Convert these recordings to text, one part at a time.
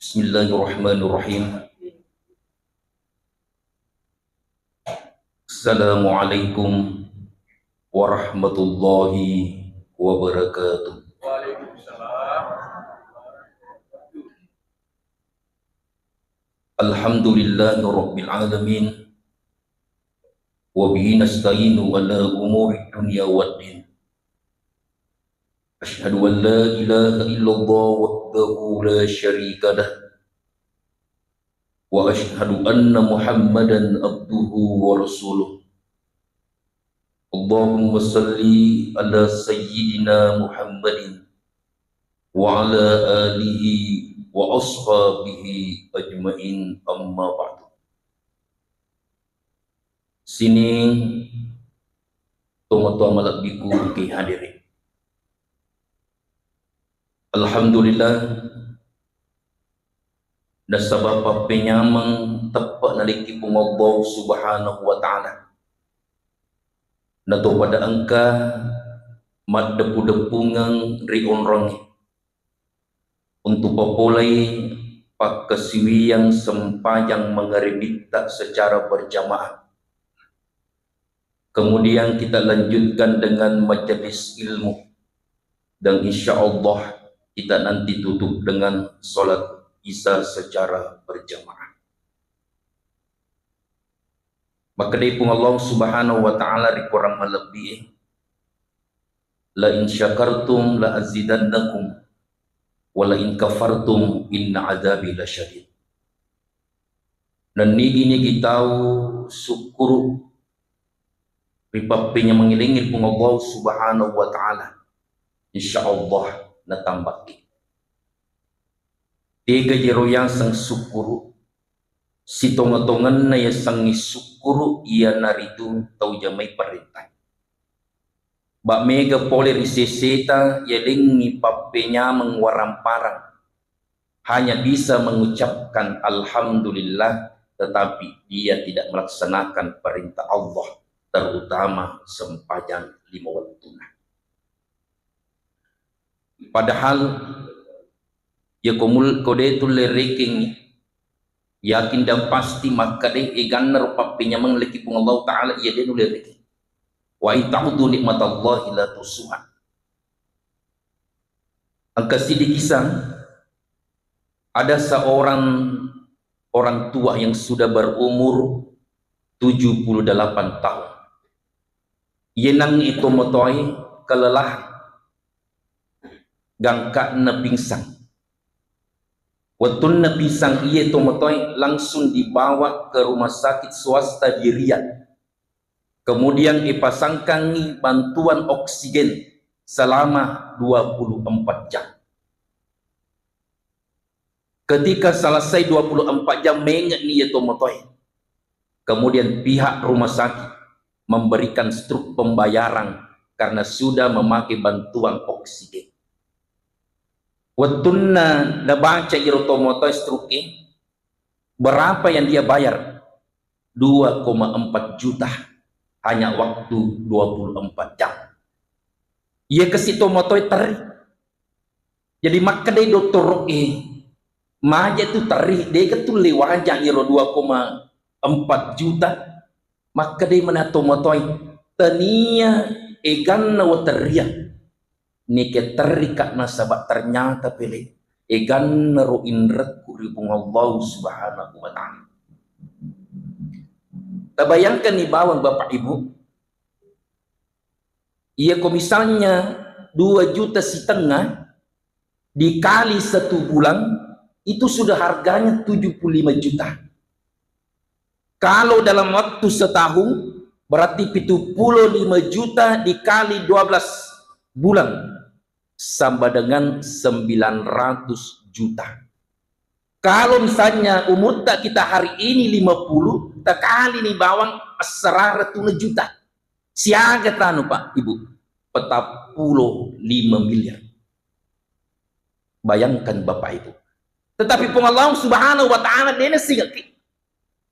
Bismillahirrahmanirrahim. Assalamualaikum warahmatullahi wabarakatuh. Waalaikumsalam. Alhamdulillahi rabbil alamin. Wa bihi nasta'inu ala umuri dunya waddin. Asyhadu an la ilaha illallah wahdahu la syarika lah. Wa asyhadu anna Muhammadan abduhu wa rasuluh. Allahumma salli ala sayyidina Muhammadin wa ala alihi wa ashabihi ajma'in, amma ba'du. Sini tuan-tuan malak biku ki hadirin. Alhamdulillah nasabab penyamang tepat naliki Allah subhanahu wa ta'ala. Nato pada angka mat depu-depungang rion-rongi untuk populai pak kesiwiang sempayang mengerebita secara berjamaah. Kemudian kita lanjutkan dengan majelis ilmu, dan insya Allah kita nanti tutup dengan solat Isya secara berjamaah. Maka dari pun Allah subhanahu wa ta'ala dikurang melebih, la in syakartum la azidannakum wa la in kafartum inna adabi lasyadid. Dan ini kita syukur ripapinya mengilingi pun Allah subhanahu wa ta'ala, insya Allah na tambah tiga jero yang sang syukuru si tonga-tongan na ya sang syukuru ia naritu tau jamai perintah bak mega poler iseseta ya lingi papenya mengwaramparang hanya bisa mengucapkan alhamdulillah, tetapi dia tidak melaksanakan perintah Allah, terutama sempajang 5 waktu. Padahal ya kode tu lereking yakin dan pasti maka deh egan rupa penyamang leki pun Allah Ta'ala ia dia nulereki wa ita'udu nikmatallahi la tusuha. Angka sidik kisah ada seorang orang tua yang sudah berumur 78 tahun. Ia nang itu motoi kelelahan gangka na pingsan. Waktu Nabi sang ia tomotoy langsung dibawa ke rumah sakit swasta di Riyadh. Kemudian ipasangkan bantuan oksigen selama 24 jam. Ketika selesai 24 jam mengat ni ia tomotoy. Kemudian pihak rumah sakit memberikan struk pembayaran karena sudah memakai bantuan oksigen. Waktunna na baca irotomoto struki berapa yang dia bayar? 2,4 juta hanya waktu 24 jam. Ia kasih tomoto teri. Jadi maka dari dokter Roki maja tu teri dia ketu lewajang iro 2,4 juta. Maka dari mana tomoto tania egan na wateria nike terikat nasabak ternyata pilih egan naru indrakku ribung Allah subhanahu wa ta'ala. Tak bayangkan nih bawang bapak ibu, iya kok misalnya 2,5 juta dikali 1 bulan itu sudah harganya 75 juta. Kalau dalam waktu setahun berarti 75 juta dikali 12 bulan sama dengan 900 juta. Kalau misalnya umur tak kita hari ini 50, tak kali nih bawang 100 juta. Siaga tanu Pak Ibu, 45 miliar. Bayangkan Bapak Ibu. Tetapi Allah subhanahu wa ta'ala dia nasi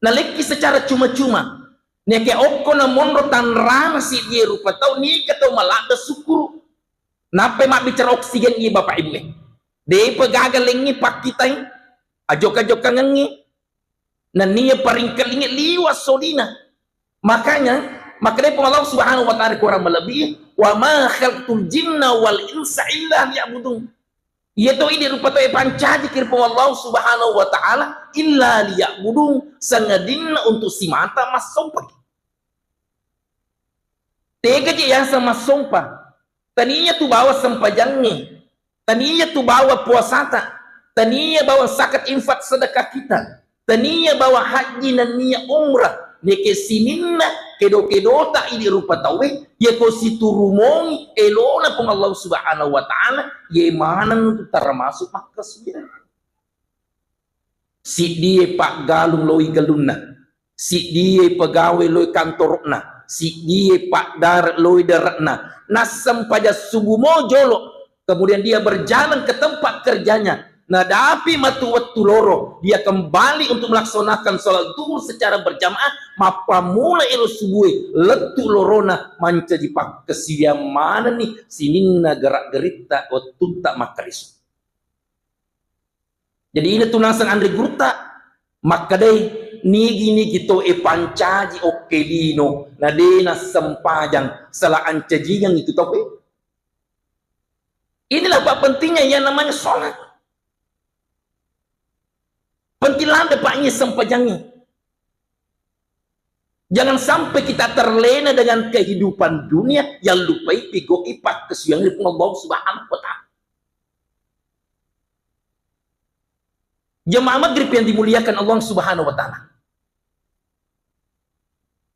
naleki secara cuma-cuma. Nek oko na monro tan rama si dia rupa tau ni katau malada syukur. Napa mak bicara oksigen ni Bapak Ibu De pegagaling ni pak kita ajok-ajok kangengi na niya paring kalingit liwas sodina. Makanya pun Allah Subhanahu wa taala kurang melebihi wa ma khalaqtul jinna wal insa illa liya'budun. Yaitu ini rupa to'e pancaji kirpo Allah Subhanahu wa taala illa liya'budun sangadinna untuk si mata mas sompa. Tega je yang sama sompa. Taninya tu bawa sempajangnya. Taninya tu bawa puasata. Taninya bawa zakat infak sedekah kita. Taninya bawa haji dan niya umrah. Neke sininna kedo-kedo tak ini rupa tawe. Ya ko siturumongi elona pun Allah Subhanahu wa taala. Ye mana untuk termasuk maka sudah. Si dia pak galung loi galunna. Si dia pegawai loi kantorna. Si dia pak dar loi daratna. Nasam pada subuh mojolo. Kemudian dia berjalan ke tempat kerjanya. Nah, dapi matu waktu loro. Dia kembali untuk melaksanakan sholat zuhur secara berjamaah. Mapa mula elo subuh. Letu lorona manca dipak kesia mana nih. Sininna gerak gerita waktu tak makaris. Jadi ini tunasang Andre Gurta. Maka deh. Nigi to pancaji oke dino nadena sempajang salah ancajingan itu tope. Inilah bab pentingnya yang namanya sholat. Pentinglah depaknya sempajangnya. Jangan sampai kita terlena dengan kehidupan dunia yang lupai pigo ipak kesuyangan Allah Subhanahu wa taala. Jemaah maghrib yang dimuliakan Allah Subhanahu wa taala.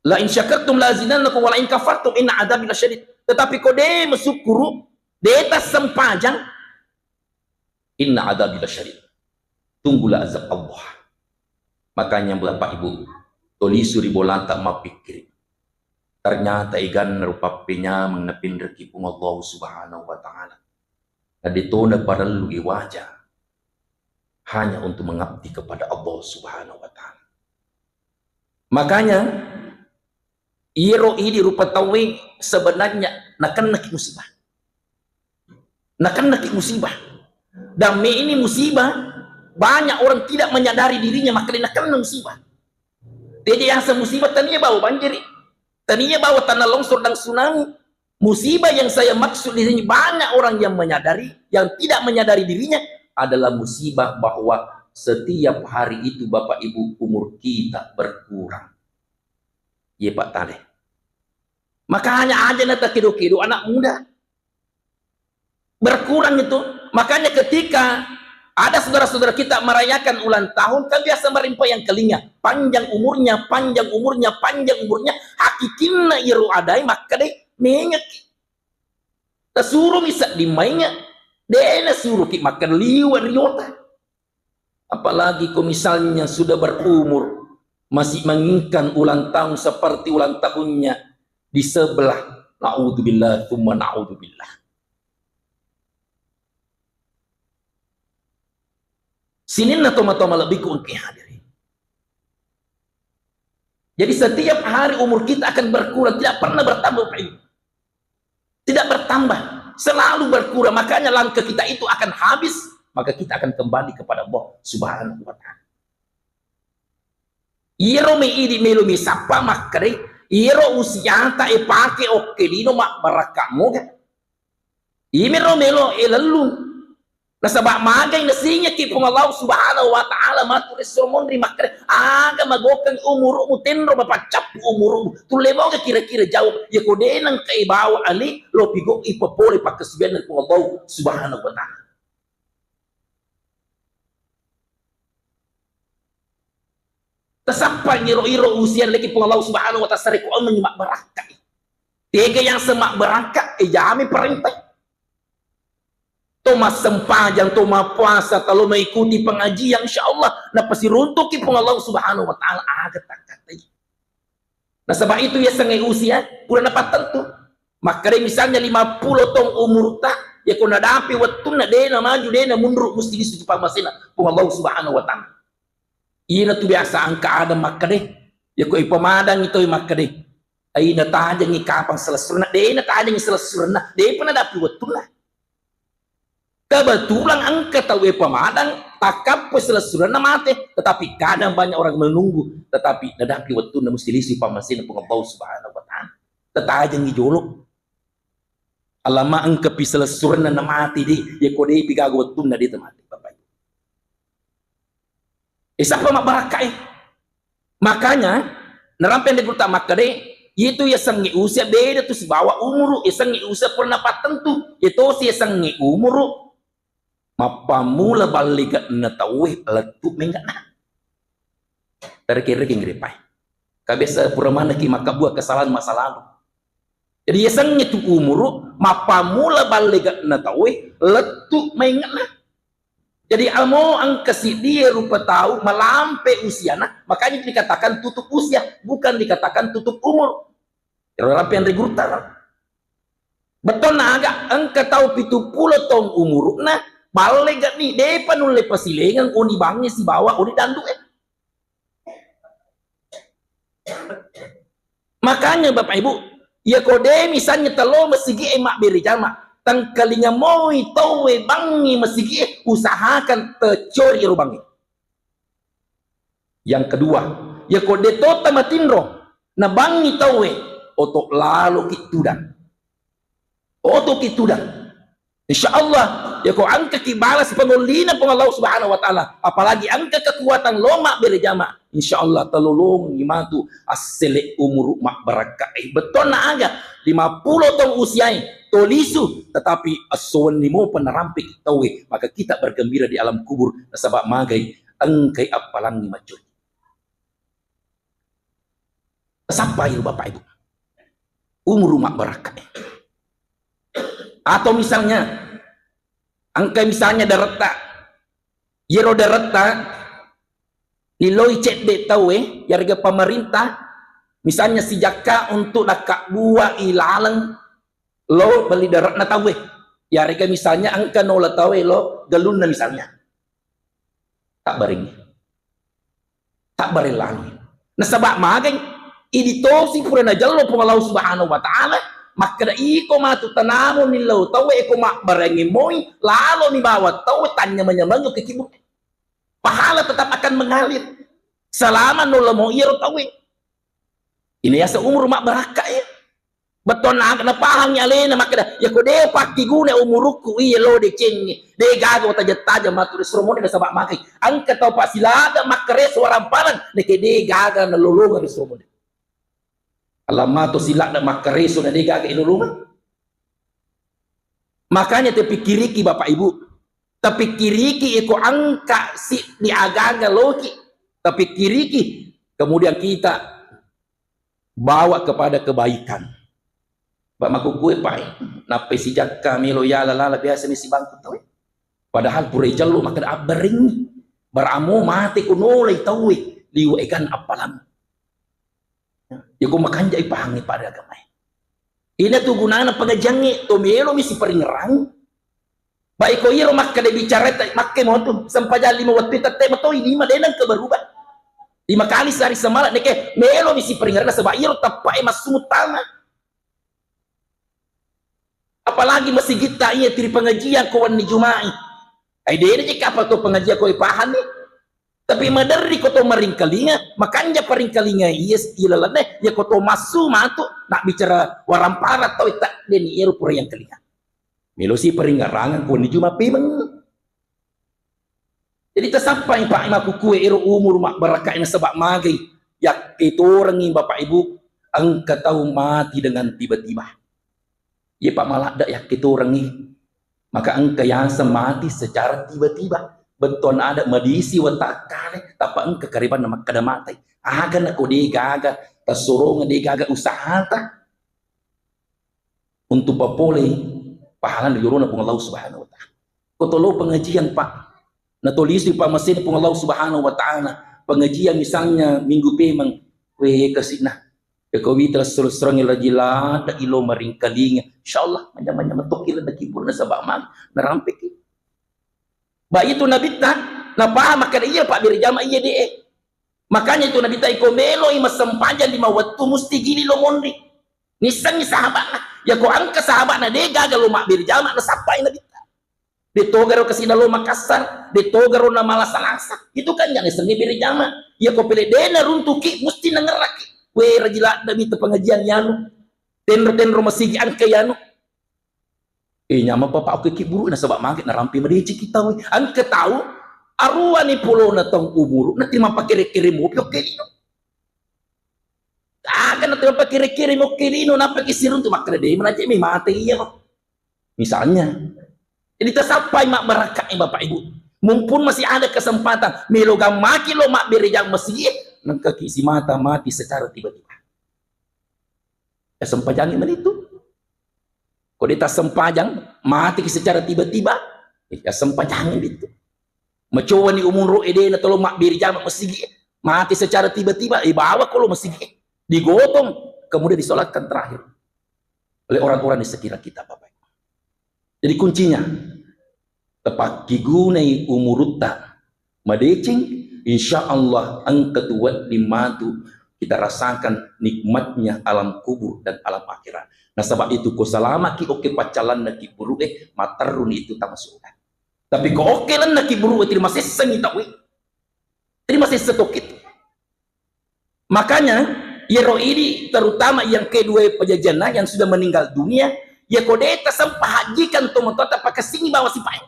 La in syakartum la azidannakum wa la in kafartum inna adzabi lasyadid. Tetapi kode mesukuru deta sempajang inna adzabi lasyadid. Tunggulah azab Allah. Makanya Bapak Ibu tolisuri bolan tak mapikir. Ternyata igan rupa penya mengenapin rezeki pun Allah Subhanahu wa taala. Aditona pada lu wajah hanya untuk mengabdi kepada Allah Subhanahu wa taala. Makanya iro ini rupa tawe sebenarnya nakan musibah. Nakan musibah. Dami ini musibah. Banyak orang tidak menyadari dirinya maka dia nakan musibah. Jadi yang semusibah tadinya bawa banjir. Tadinya bawa tanah longsor dan tsunami. Musibah yang saya maksud di sini banyak orang yang menyadari, yang tidak menyadari dirinya adalah musibah bahwa setiap hari itu Bapak Ibu umur kita berkurang. Ya Pak Tale. Maka hanya aja nata kido-kido anak muda berkurang itu. Makanya ketika ada saudara-saudara kita merayakan ulang tahun, kan biasa merimpa yang kelinga, panjang umurnya, panjang umurnya, panjang umurnya. Hakikina iru adai maka deh menyak. Tersuruh bisa dimainnya, deh suruh ki makan liwat riota. Apalagi kalau misalnya sudah berumur masih menginginkan ulang tahun seperti ulang tahunnya di sebelah, na'udzubillah tsumma na'udzubillah. Sinin toma-toma lebih ke hadirin. Jadi setiap hari umur kita akan berkurang, tidak pernah bertambah. Tidak bertambah, selalu berkurang. Makanya langkah kita itu akan habis, maka kita akan kembali kepada Allah Subhanahu wa taala. Iro me idi melo mi sapa makre iro usiata e pake oke dino mak barakamu kan imero melo e lalun nasabak magay nasinya ki pung Allah Subhanahu wa taala matur somon ri makre aga magokang umuru mutenro mapacap umuru tulemo ka kira-kira jawab ya kode nang kay bawa ali lo pigo ipopole pakasbian pung Allah Subhanahu wa taala. Sampai iro-iro usia lagi pun Allah Subhanahu wa taala sariku menyimak berakat. Tiga yang semak berakat jami perintah. Toma sempajang, toma puasa, kalau mengikuti pengajian insyaallah na pasti runtuki pun Allah Subhanahu wa taala agak tak. Nah sebab itu ya sengai usia pura dapat tentu. Maka misalnya 50 tong umur tak ya kuna dapi wattuna dena maju dena mundur mesti disuci pamasina pun Allah Subhanahu wa taala. Ina tu biasa angka ada maka deh ya koi pemadang itu maka deh aina tajang ni kapang selesurna deh ina tajang selesurna deh pernah dapat waktu lah kebetulan angka tahu pemadang takap selesai na mati, tetapi kadang banyak orang menunggu, tetapi nadapi waktu na mesti lisi pamasin pengabaw subhanahu wa ta'ala. Tetajang gijolok. Alama ang kapiselesur na mati di, ya kode pigago waktu na di mati bapak. Isa pa mabaraka Makanya narampen di gruta makade itu ya sangi usia beda tuh si bawa umur, ya sangi usia pernah patentu, itu si sangi umur mapamula balik na tawih letup menggana terkira kingripai kabisa puramana ki makabua kesalahan masa lalu. Jadi ya sangi tu umur mapamula balik na tawih letup menggana. Jadi amo ang dia rupa tahu melampai usiana, makanya dikatakan tutup usia, bukan dikatakan tutup umur. Rapian regurtar. Betul naga angka tahu 70 tahun umur nah balik gak nih depan oleh pasilengan oni bangnya si bawa oni dandu Makanya Bapak Ibu, ya kode misalnya telo mesigi emak beri jama tang kalinya moi tawe bangi mesigi usahakan tecori rubangi. Yang kedua, ya kode tota matindro na bangi tawe otok lalu kitudan. Otok kitudan. Insyaallah ya kau angka kibalas pengulina peng Allah Subhanahu wa taala, apalagi angka kekuatan loma berjama. Insyaallah telulung imatu asele umur mak barakah. Betul na aga 50 tahun usianya tolisu tetapi asowan nimo penerampik tawe, maka kita bergembira di alam kubur nasabak magai angkai apalang ni macul. Sampai Bapak Ibu umur mak barakah. Atau misalnya angka misalnya darata yero darata niloi cek de tawe yarga pemerintah misalnya si jaka untuk nakak buah ilalang lo beli darat na tawe yarga misalnya angka nola tawe lo galun na misalnya tak baring lalu nasabak mageng iditosi pura na jallo pengalau subhanahu wa ta'ala. Maka iko matu tanamo nilaw tawe iko mak barangi moy lalo ni bawat tawe tanya menyamang ke kibuk pahala tetap akan mengalir selama nula mo iro tawe ini ya seumur mak baraka beton na pahang nyalena maka ya ko de pakki gune umurku iya lo de cengi de gago taja matu resromo de sabak makai angka tau pasilada makare suara paran de ke de gaga na lolonga resromo. Alamato silak nak makareso na dega ke inulungan. Makanya terpikiriki Bapak Ibu, terpikiriki iko angka si di agaga loki, terpikiriki kemudian kita bawa kepada kebaikan. Pak makukue pai, nape si jakka milo ya lala biasa ni si bangku tahu. Padahal pura jallu makan abering, beramu mati kunolai tahu liu ikan apalam. Ya kau makan jai pahangi pada agama. Ini tuh gunanya pengajangi, to melo misi peringerang. Baik kau iro mak kada bicara makke mau tuh sampai jam 5 waktu tete betul 5 denang ke berubah. 5 kali sehari semalam neke melo misi peringerang sebab iro tapai masuk tanah. Apalagi masih kita iya tiri pengajian kawan ni Jumai. Ai dene jika apa tuh pengajian kau pahan nih. Tapi madari koto maringkalinga, makanya paringkalinga yes ilalane ya koto masu matu nak bicara warampara atau tak deni ero pura yang kelinga. Melosi peringarangan ko ni Juma pemeng. Jadi tersampai Pak Imaku kue ero umur mak barakah ini sebab magai yak itu orang Bapak Ibu angka tahu mati dengan tiba-tiba. Ya Pak Malak dak yak itu orang maka angka yang mati secara tiba-tiba. Benton ada medisi watak kale tapi engke kariban nama kada mati aga na ko di gaga tasurong di gaga usaha ta untuk papole pahalan di yuruna pung Allah Subhanahu wa ta'ala ko tolo pengajian Pak na tulisi pa masin pung Allah Subhanahu wa ta'ala pengajian misalnya minggu pemang we kasina ya ko witra serang ilajila da ilo maringkalinga insyaallah manya matukil na kibur na sabak mag narampik. Ba itu Nabi ta na paham maka iya Pak berjama iya de. Makanya itu Nabi ta iko melo ima sempajan 5 waktu mesti gini lo mondi. Nisan ni sahabat na. Ya ko angka sahabat na de gagal lo mak berjama na sampai Nabi ta. ditogaro kasih lo Makassar, ditogaro na Malasalasa. Itu kan yang sengi biri jama. Ya ko pele dena runtuki mesti nangeraki. We rajila dami te pengajian yanu. Tenro masigi angke yanu. Nyama papa oke ki buru na sabak mangit na rampi madici kita we. Angke tahu arua ni pulau na tong umuru na terima pakire-kire mo oke lino. Akan na terima pakire-kire mo oke lino na pakisirun tu makrede manaje mi mate iya. Misalnya jadi tersampai mak berakai bapak ibu. Mumpun masih ada kesempatan melogam maki lo mak berejang masjid nang kaki si mata mati secara tiba-tiba. Ya sempajang iman itu. Kau dita sempajang mati secara tiba-tiba. Ya sempajang itu. Macowa ni umur ede na tolong mak berejang masjid mati secara tiba-tiba. Bawa kalau masjid digotong kemudian disolatkan terakhir oleh orang-orang di sekitar kita bapak. Jadi kuncinya tepat gigunai umurutta madecing insya Allah angka tuat dimatu kita rasakan nikmatnya alam kubur dan alam akhirat. Nah sebab itu ko salama ki oke pacalan na ki buru matarun itu tamasukan. Tapi ko oke lan na ki buru terima seseng itawi. Terima sesotokit. Makanya yero ini terutama yang kedua pejajana yang sudah meninggal dunia ya kodeta sampah hajikan tomotota pakai sini bawa si pai.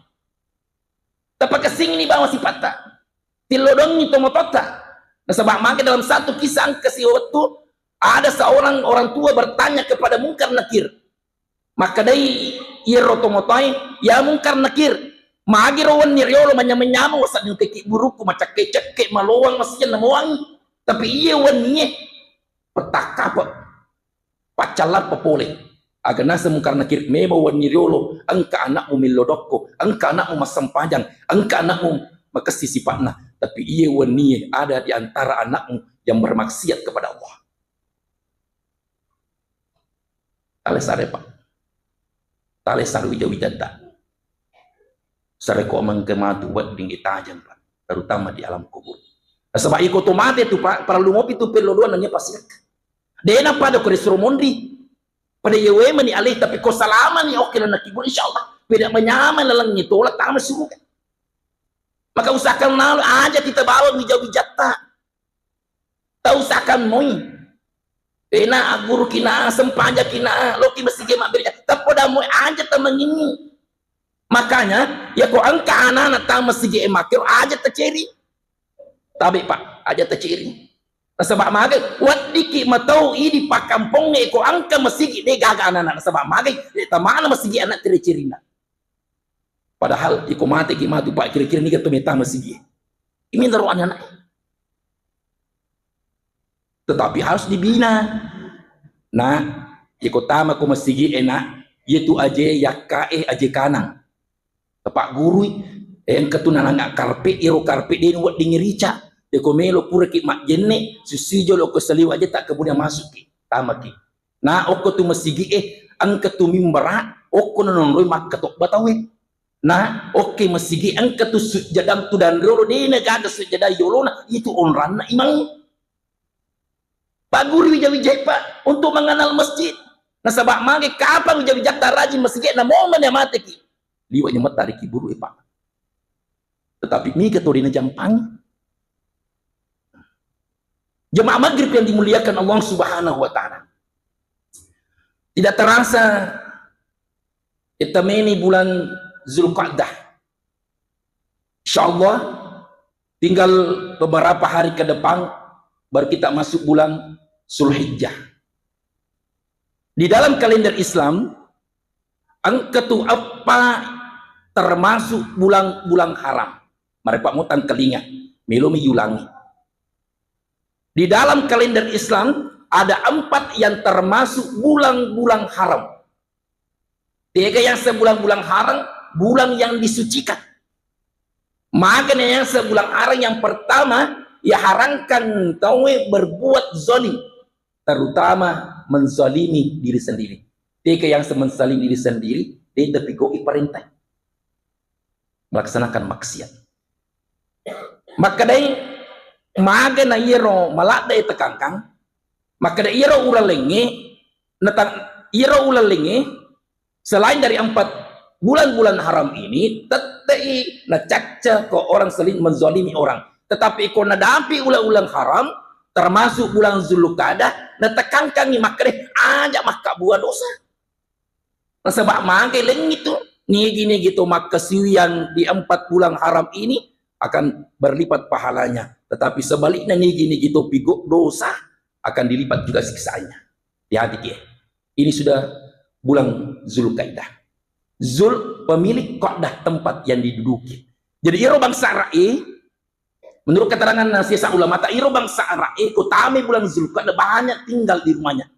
Tapi kesini bawa si pata. Tilodong itu tomotota. Nah sebab maka dalam satu kisah kasih waktu ada seorang orang tua bertanya kepada Munkar Nakir. Maka dari iro tomotai ya Munkar Nakir. Magi rawan niriolo menyama wasat yung keki buruku macak kecek malowang masih namuang. Tapi iya waniye petaka pacalat popole. Agar nasa Munkar Nakir mema waniriolo angka anakmu milodokko, angka anakmu masampajang, angka anakmu makasih sifatna. Tapi iya waniye ada di antara anakmu yang bermaksiat kepada Allah. Tale sare pak, tale saru wijata. Sare ko mangkematu buat dinggi tajam pak, terutama di alam kubur. Sebab ikut mati tu pak, para lumopi tu perloduan nanya pasir. Dena pada korisro mondi. Pada yewe mani alih tapi ko salama ni oke na kibur insyaallah tidak menyaman lalang itu olah tamas suruh. Maka usahakan nalo aja kita bawa wijata. Tahu usahakan moi. Pena guru kina sempanja kina loki mesti gemak berja. Tapoda moi aja teman ini. Makanya ya ko angka anak tamas sige emakir aja terceri. Tapi pak aja terceri. Sebab magai wat diki matau ini pak kampungnya ko angka masigi de gaga anak sebab magai tamana masigi anak ciri-cirina. Padahal iko mati ki matu pak kira-kira ni kata meta masigi. Ini daruan anak. Tetapi harus dibina. Nah, iko tama ko masigi enak yaitu aje yakae aje kanang. Tepak guru yang ketunan anak karpe iro karpe de wat dingirica. Deko melo pura ki mak jenne susijo lo ko saliwa aja tak kemudian masuk ki tamaki. Nah oko tu masigi angka tu mimbara oko nonroi mak ketok batawe. Nah oke masigi angka tu sujadang tu dan roro de negada sujada yolona itu onrana imang. Pak guru wijai pak untuk mengenal masjid. Nah sebab mage kapan wijai tak rajin masjid na momen yang mati ki. Liwanya matari ki buru pak. Tetapi mi ketorina jampang. Jemaah maghrib yang dimuliakan Allah Subhanahu wa Ta'ala. Tidak terasa kita ini bulan Zulqa'dah. Insyaallah tinggal beberapa hari ke depan baru kita masuk bulan Zulhijjah. Di dalam kalender Islam angka tu apa termasuk bulan-bulan haram. Mari Pak Mutan kelingat, melo yulangi. Di dalam kalender Islam ada 4 yang termasuk bulan-bulan haram. 3 yang sebulan-bulan haram, bulan yang disucikan. Makanya yang sebulan haram yang pertama ya haramkan tahu berbuat zalim, terutama menzalimi diri sendiri. 3 yang menzalimi diri sendiri, dia tapi go perintah melaksanakan maksiat. Maka dari maga na iro malak day tekangkang maka da iro uralengi natang iro ulalengi selain dari 4 bulan-bulan haram ini tetai na cacca ke orang selin menzalimi orang. Tetapi kau nadapi ulang-ulang haram termasuk bulan Zulqa'dah na tekangkangi makre aja maka buat dosa. Nah, sebab magai leng itu gini gitu maka siwian di 4 bulan haram ini akan berlipat pahalanya. Tetapi sebaliknya gini gitu pigok dosa akan dilipat juga siksaannya. Hati-hati ya. Ini sudah bulan Zulqa'dah. Zul pemilik Qa'dah tempat yang diduduki. Jadi iro bangsa ra'i menurut keterangan sisa ulama tak iro bangsa ra'i utami bulan Zulqa'dah banyak tinggal di rumahnya.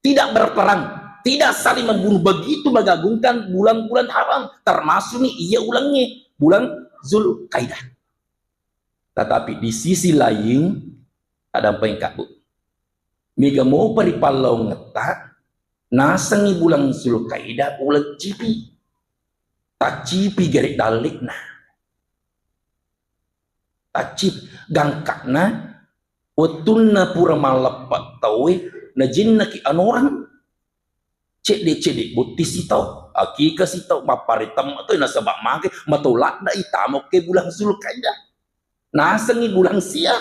Tidak berperang, tidak saling membunuh, begitu mengagungkan bulan-bulan haram termasuk nih ia ulangnya bulan Zulqa'dah. Tetapi di sisi lain ada apa yang kabut. Mega mau peripalau ngetak nasangi bulan Zulqa'dah ulat cipi. Tak cipi gerik dalik nah. Tak cip gangkakna watunna pura malapat tawe na jinna ki anorang cedek buti sitau akika sitau maparitam atau na sabak mage matolak da itamo ke bulan Zulqa'dah nasangi bulan siap.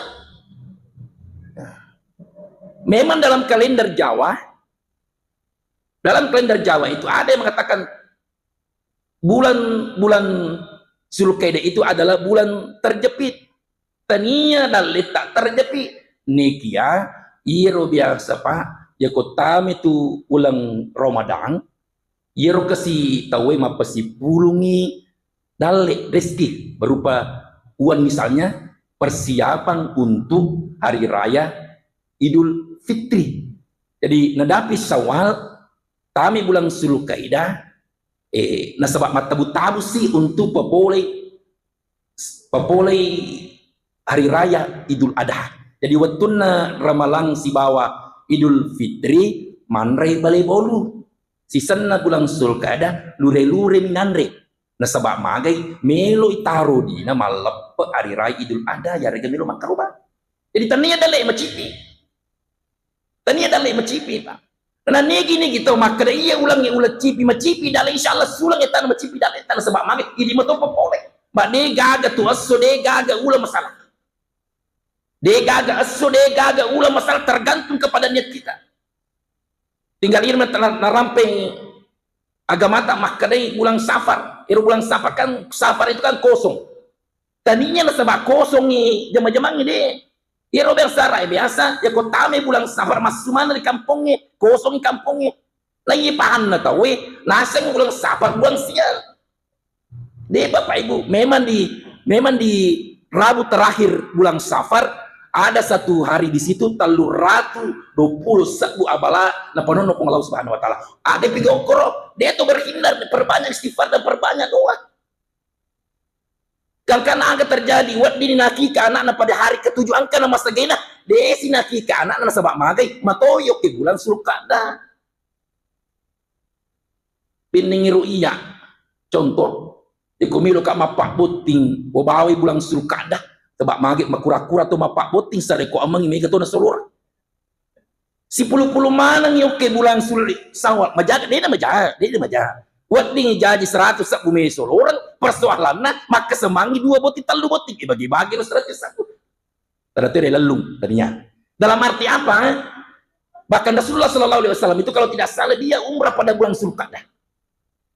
Memang dalam kalender Jawa itu ada yang mengatakan bulan Zulqa'dah itu adalah bulan terjepit. Tania dan letak terjepit. Nikia iro biasa pak. Ya kotam itu ulang Ramadan. Iro kasih tahu mapasi pulungi dalek rezeki berupa uang misalnya persiapan untuk hari raya Idul Fitri. Jadi nadapi Syawal kami bulan Zulqa'dah nasabak matabu-tabu sih untuk papolei hari raya Idul Adha. Jadi watuna ramalang si bawa Idul Fitri manre balai bolu sisanna bulan Zulqa'dah lure-lure minanre nasabak magai melo itaro di na malap hari raya Idul Adha ya rega melo makaruba. Jadi tania dalek macipi pak. Karena gini gitu maka iya ulangnya ulat cipi macipi dalek insyaallah sulang etan macipi dalek tan sebab mage ini mah topo pole. Mbak de gaga tu aso de gaga ulah masalah. De gaga aso de gaga ulah masalah tergantung kepada niat kita. Tinggal irma narampeng agama tak maka dai bulan Safar. Bulan Safar kan Safar itu kan kosong. Tadinya sebab kosong nih jama-jama deh. Ya Robert Sarai biasa ya kota me bulan Safar masuk mana di kampungnya kosong kampungnya lagi paham na tahu naseng bulan Safar bulan sial deh bapak ibu memang di Rabu terakhir bulan Safar ada satu hari di situ telur ratu 20 abala na panono pong Allah Subhanahu Wa Taala ada pigo koro dia tuh berhindar perbanyak istighfar dan perbanyak doa. Kalau agak terjadi wat dini nakika anak pada hari ke-7 angka nama segena desi nakika anak na sabak magai matoyok ke bulan Zulqa'dah. Pining ru'iya contoh ikumilo ka mapak boting babawi bulan Zulqa'dah sabak magai makura-kura to mapak boting sare ko amang mega to na seluruh. Si puluh-puluh manang yok ke bulan Sawal majaga dia majaga. Buat dingin jaji 100 sak bumi orang persoalannya maka semangi 2 botik telu botik bagi-bagi 100 satu ternyata dia lelung tadinya dalam arti apa bahkan Rasulullah SAW itu kalau tidak salah dia umrah pada bulan Zulqa'dah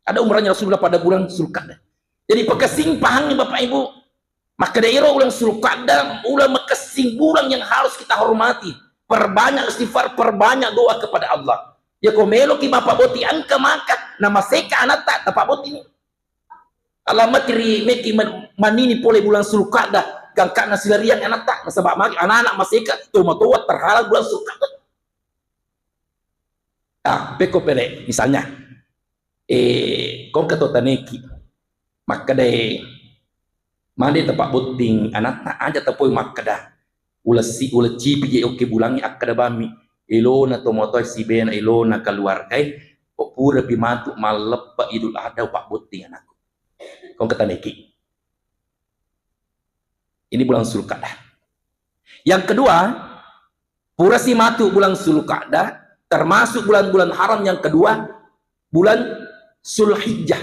ada umrahnya Rasulullah pada bulan Zulqa'dah jadi pekesing pahang nih bapak ibu maka daerah bulan Zulqa'dah ulah mekesing bulan yang harus kita hormati perbanyak istighfar perbanyak doa kepada Allah ya komelo ki bapak boti angka maka nama seka anak tak bapak boti ini alamat ri meki manini pole bulan Zulqa'dah gangka nasilarian anak tak nasabak magi anak-anak maseka tuh matowa terhalang bulan Zulqa'dah peko pele misalnya kau kata taneki maka deh mandi tempat boting anak tak aja tapoi maka dah ulah cipi oke bulangi akada bami ilona tomotoy si ben ilona keluar kai pura pimantu malep Idul Adha pak boting anakku kau kata neki ini bulan Zulqa'dah yang kedua pura si matu bulan Zulqa'dah termasuk bulan-bulan haram yang kedua bulan Zulhijjah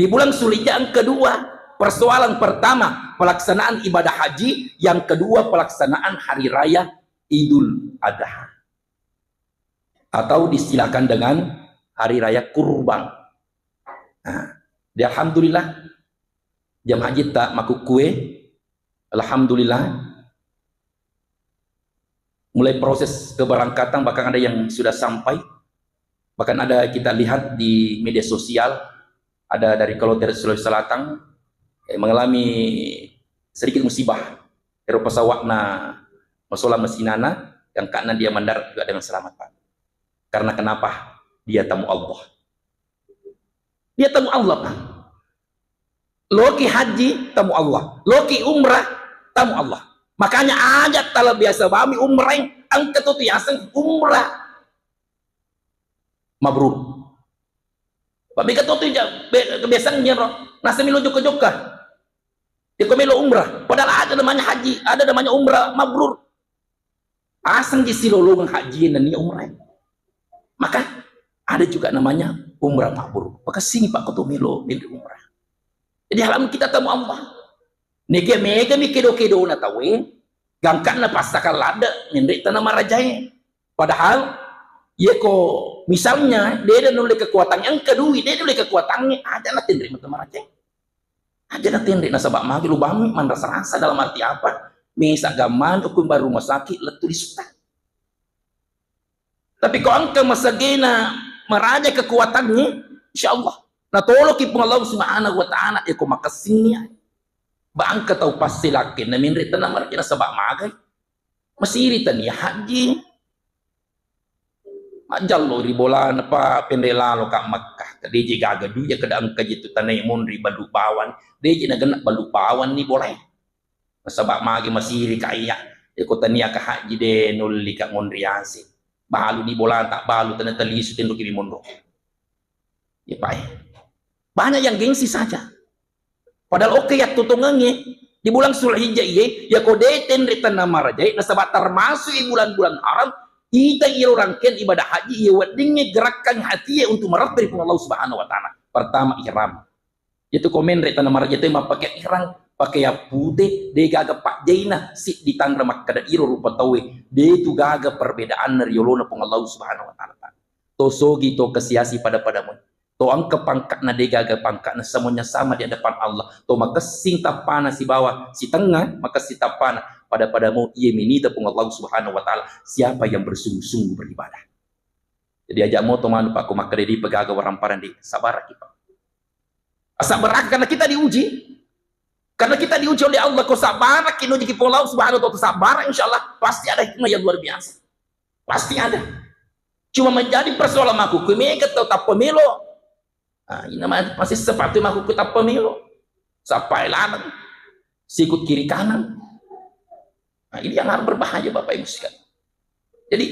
Di bulan Zulhijjah yang kedua, persoalan pertama pelaksanaan ibadah haji, yang kedua pelaksanaan hari raya Idul Adha, atau distilahkan dengan hari raya kurban. Nah, alhamdulillah jam haji tak maku kue, alhamdulillah mulai proses keberangkatan, bahkan ada yang sudah sampai, bahkan ada kita lihat di media sosial, ada dari Kloter Sulawesi Selatan mengalami sedikit musibah dari pesawat masalah mesinana yang karena dia mendarat juga dengan selamat, Pak. Karena kenapa? Dia tamu Allah. Dia tamu Allah, Pak. Loki haji tamu Allah, loki umrah tamu Allah. Makanya ajak tala biasa bami umrah ang ketutiasan umrah mabrur. Babi ketutu kebiasaan nyero nasa milo joka-joka. Di komelo umrah, padahal ada namanya haji, ada namanya umrah mabrur. Asang di silolong haji dan ni umrah. Maka ada juga namanya umrah mabrur. Maka sini Pak Ketua melo umrah. Jadi halam kita tamu Allah. Nege mega mi kedo-kedo na tawe, gangkan na pasakal lada, ngendek tanah marajai. Padahal, ya ko misalnya dia nulis kekuatan yang kedua, dia nulis kekuatannya ada na tindri mata marajai. Ada na tindri na sabak magi lubami man rasa-rasa dalam arti apa? Misa gaman hukum baru rumah sakit letu disuta. Tapi kau angka masagena meraja kekuatannya, insyaallah. Nah tolong kipung Allah Subhanahu wa ta'ala ya ko makasihnya. Bangka tau pasti laki na minri tanah marajai na sabak magay. Masiri tani haji. Majallo ribola na pa pendelalo ka Makkah. Kadiji gagadu ya kadang kajitu tanay munri balupawan. Deji na ganak balupawan ni boleh. Nasabak magi masiri kaya. Ya ko taniya ka haji de nulli ka munri asin. Balu di bola tak balu tanah talisu tendo kiri munro. Ya Pak. Banyak yang gengsi saja. Padahal oke ya tutungannya di bulan Zulhijjah ya kode tendri tanah marajai nasabak termasuk di bulan-bulan haram. Kita rangkaian ibadah haji ya wadingnya gerakan hati untuk merat dari Allah Subhanahu wa ta'ala. Pertama ihram. Itu komen dari tanah marajai itu mah pakai ihram, pakai ya putih, dia gaga pak jaina si di tangra makkada iro rupa tawe. Dia itu gaga perbedaan dari yolona pun Allah Subhanahu wa ta'ala. To sogi to kesiasi padamu. To angka pangkat na dia gaga pangkat na semuanya sama di hadapan Allah. To maka sing tapana si bawah, si tengah, maka si tapana padamu ia minita pun Allah Subhanahu wa ta'ala siapa yang bersungguh-sungguh beribadah. Jadi ajak mau teman Pak ko maka di pegaga waramparan di sabar kita. Sabar karena kita diuji. Karena kita diuji oleh Allah, ko sabar kinu di Allah Subhanahu wa ta'ala sabar insyaallah pasti ada hikmah yang luar biasa. Pasti ada. Cuma menjadi persoalan aku kumega atau tak pemilu. Nah, ini namanya masih seperti aku kita pemilu. Sampai lanang sikut kiri kanan. Nah, ini yang harus berbahaya Bapak Ibu sekalian. Jadi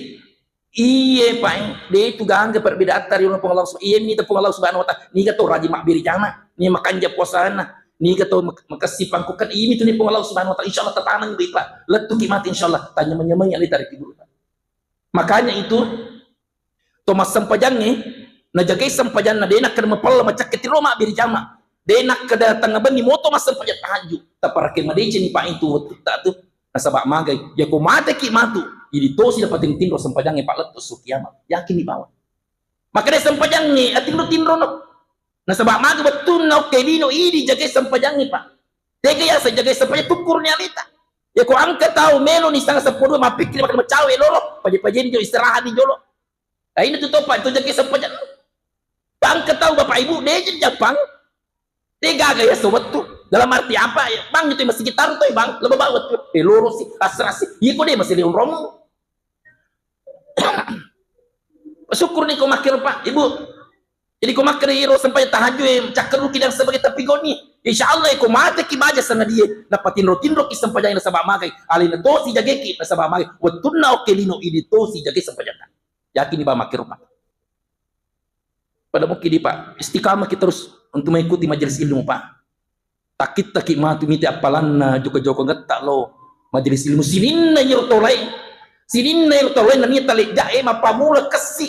iya Pak, dia itu gangga perbedaan dari Allah Subhanahu. Iya ini tepung Allah Subhanahu wa ta'ala. Ni kata rajin makbiri jana, ni makan ja puasana, ni kata makasih pangkukan ini tuh ni Allah Subhanahu wa ta'ala. Insyaallah tetanang itu Pak. Letu mati insyaallah tanya menyemang yang ditarik dulu. Makanya itu Thomas Sampajangnya najagai sampajan na denak kada mapalla macak ketiro makbiri jama. Denak kada tangaban ni moto mas sampajan tahajud. Taparake madeje ni Pak itu tak tuh. Nasabak magay ya ko mate ki matu idi tosi dapat tindro sampajang Pak letus su kiamat yakin di bawah maka dia sampajang ni atindro no nasabak magay betul no kelino idi jaga sampajang Pak tega ya sa jaga sampajang tukurnya alita ya ko angka tahu melo ni sangat sepuluh mapikir makan macawe lolo paje-paje jo istirahat di jolo nah ini tuh Pak itu jaga sampajang angka tahu Bapak Ibu dia Jepang tega gaya sobetu dalam arti apa ya bang itu masih gitar tuh bang lebih banget lurus sih asrasi iya kok dia masih liung romo syukur nih kau makir Pak Ibu jadi kau makir hero sampai tahajud cakar lu kidang sebagai tapi goni insyaallah kau mati ki baja sana dia dapatin rotin sampai jangan sabak magai alina tosi jageki sabak magai watunna okelino ini tosi jage sampai jangan yakin nih bang makir Pak pada mungkin di Pak istiqamah kita terus untuk mengikuti majelis ilmu Pak takit matu miti apalanna joko-joko getak lo majelis ilmu sininna yurtolai nani talik jae mapamula kesi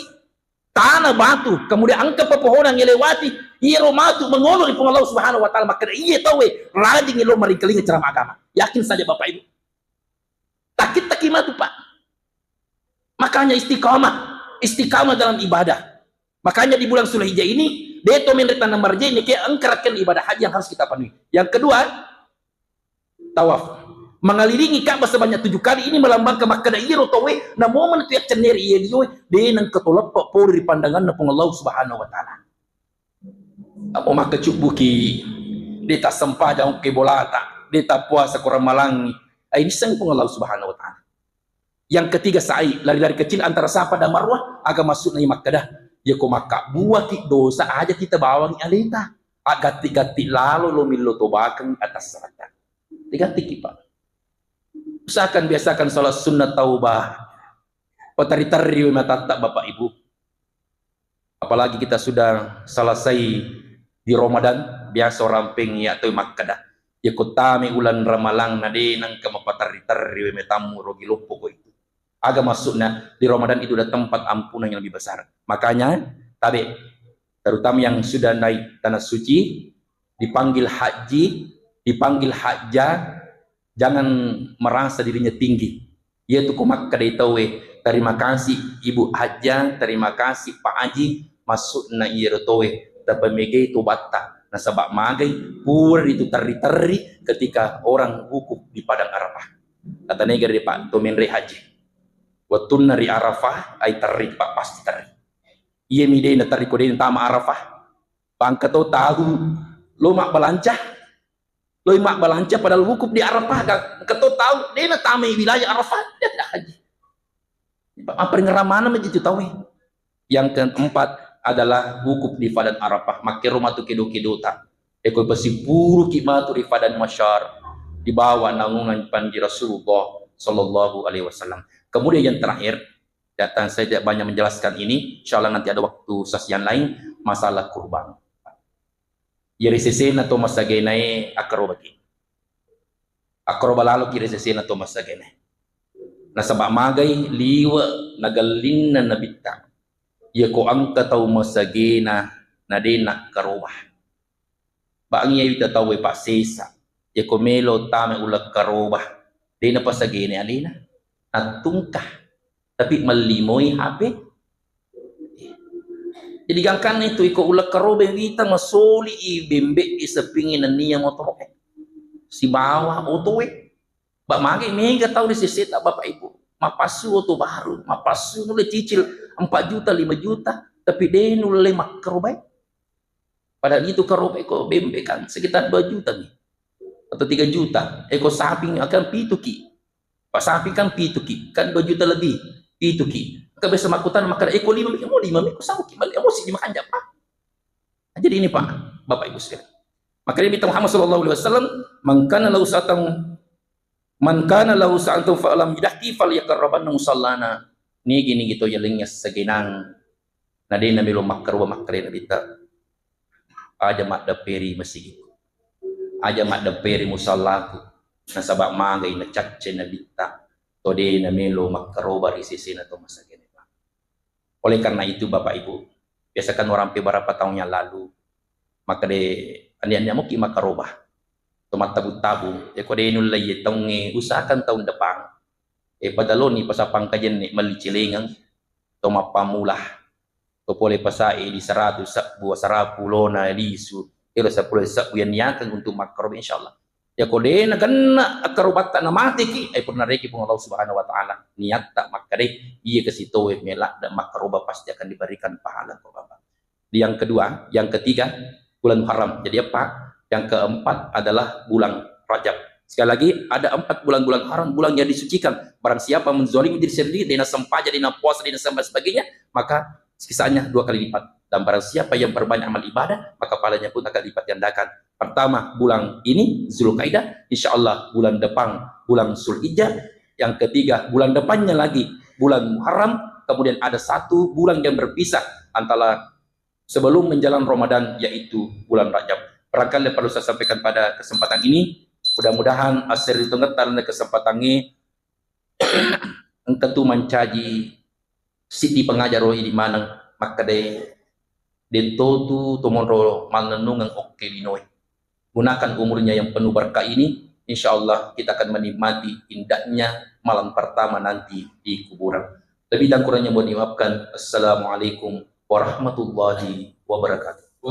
tanah batu kemudian angka pepohonan yang lewati iya romatu mengolong di Allah Subhanahu wa taala, maka iya tahu rajin lo merikeling ceramah agama. Yakin saja Bapak Ibu. Takit takimatu Pak. Makanya istiqamah dalam ibadah. Makanya di bulan Zulhijjah ini deto menrita nomor J ini kayak angkatkan ibadah haji yang harus kita penuhi. Yang kedua, tawaf. Mengelilingi Ka'bah sebanyak 7 kali ini melambangkan makna iya rotowe na momen itu yang ceneri iya diwe denang ketolak pak pori di pandangan na Allah Subhanahu wa taala. Apa maka cubuki deta sempada ke bolata, deta puasa kurang malangi. Ini sang Allah Subhanahu wa taala. Yang ketiga sa'i, lari-lari kecil antara Safa dan Marwah agak masuk na Makkah. Ya ko maka buat dosa aja kita bawang alita. Agati-gati lalu lo milo tobakan atas salat. Tiga-tiki Pak. Usahakan biasakan salat sunnah taubah. Petari-tari mata tak Bapak Ibu. Apalagi kita sudah selesai di Ramadan, biasa orang peng ya atau Makkah. Ya kotame ulan ramalang nade nang kemapatari-tari metamu rogi lopo itu. Agak masuknya di Ramadan itu ada tempat ampunan yang lebih besar. Makanya tabe terutama yang sudah naik tanah suci dipanggil haji, dipanggil hajjah. Jangan merasa dirinya tinggi. Yaitu kumak kadai tawe. Terima kasih Ibu Hajjah, terima kasih Pak Haji, masuk na iya towe. Tapi megay itu bata. Nasabak magai, pur itu teri-teri ketika orang wukuf di padang Arafah. Kata negar di Pak, tomenre haji. Watun nari Arafah, ay teri Pak, pasti teri. Iya midai na teri kodai tama Arafah. Pangkato tahu, lumak balancah. Loi mak balanca padahal wukuf di Arafah ketua tahu dia na tamai wilayah Arafah dia tidak haji. Apa ngeramana begitu tahu. Yang keempat adalah wukuf di Fadan Arafah. Makai rumah tu kedo-kedo tak. Eko besi puru kimatu di Fadan Masyar di bawah naungan panji Rasulullah Sallallahu Alaihi Wasallam. Kemudian yang terakhir, datang saya tidak banyak menjelaskan ini. Insyaallah nanti ada waktu sesian lain masalah kurban. Yari sesena to masagenay akrobaki. Akrobalalo kiri sesena to masagenay. Nasaba magay liwa nagalin na nabita. Ya ko ang kataw masagena na din nakarobah. Baang iya ita tawe pa sesa. Ya ko melo tame ulag karobah. Di na pasagene alina. Natungkah. Tapi malimoy hape. Jadi gangkan itu iko ulag karobe kita masoli i bembe isapingin na niya motor si bawah otowe ba magi mega tahu di sisi Bapak Ibu mapasu oto baru mapasu nule cicil 4 juta 5 juta tapi dia nule mak karobe padahal itu karobe ko bembe kan sekitar 2 juta nih atau 3 juta eko samping akan pituki pas samping kan pituki kan 2 juta lebih pituki kebiasa makutan maka eko 5 minggu sangki balik emosi dimakan Pak. Jadi ini Pak, Bapak Ibu sekalian. Maka Nabi Muhammad sallallahu alaihi wasallam, man kana lahu sa'atun fa lam yadhi falyakarrabanna musallana. Ni gini gitu ya lingnya segenang. Nadi Nabi lo makar wa makare Nabi ta. Aja mak daperi masjid. Aja mak daperi musallaku. Nasabak magai na cacce Nabi ta. Tode Nabi lo makar wa risisi na to masjid. Oleh karena itu Bapak Ibu, biasakan orang beberapa tahun yang lalu, maka de aniannya mau kima karobah, tomat tabu-tabu, kode nulai tahun usahakan tahun depan, padaloni pasapang kajen nih melicilengang, tomat pamulah, topole pasai di 100 buah 10 lona lisu, 10 yang niakan untuk makarobah insyaallah. Ya kode na kena akarobat na mati ki ay pernah reki pun Allah Subhanahu wa taala niat tak makare iya ke situ melak dan makaroba pasti akan diberikan pahala kok Bapak. Yang kedua, yang ketiga bulan Muharram. Jadi apa? Yang keempat adalah bulan Rajab. Sekali lagi ada 4 bulan-bulan haram, bulan yang disucikan. Barang siapa menzalimi diri sendiri, dina sempaja, dina puasa, dina sebagainya, maka sisanya 2 kali lipat. Dan barang siapa yang berbanyak amal ibadah, maka pahalanya pun akan lipat gandakan. Pertama bulan ini Zulkaidah, insya Allah bulan depan bulan Zulhijjah. Yang ketiga bulan depannya lagi bulan Muharram. Kemudian ada 1 bulan yang berpisah antara sebelum menjelang Ramadan, yaitu bulan Rajab. Barangkali perlu saya sampaikan pada kesempatan ini. Mudah-mudahan asir itu ngetar kesempatan ini tentu mencaji siti pengajar rohi di mana maka deh Dento tu tomoro malnenungang oke linoy. Gunakan umurnya yang penuh berkah ini, insya Allah kita akan menikmati indahnya malam pertama nanti di kuburan. Lebih dan kurangnya mohon dimaafkan. Assalamualaikum warahmatullahi wabarakatuh.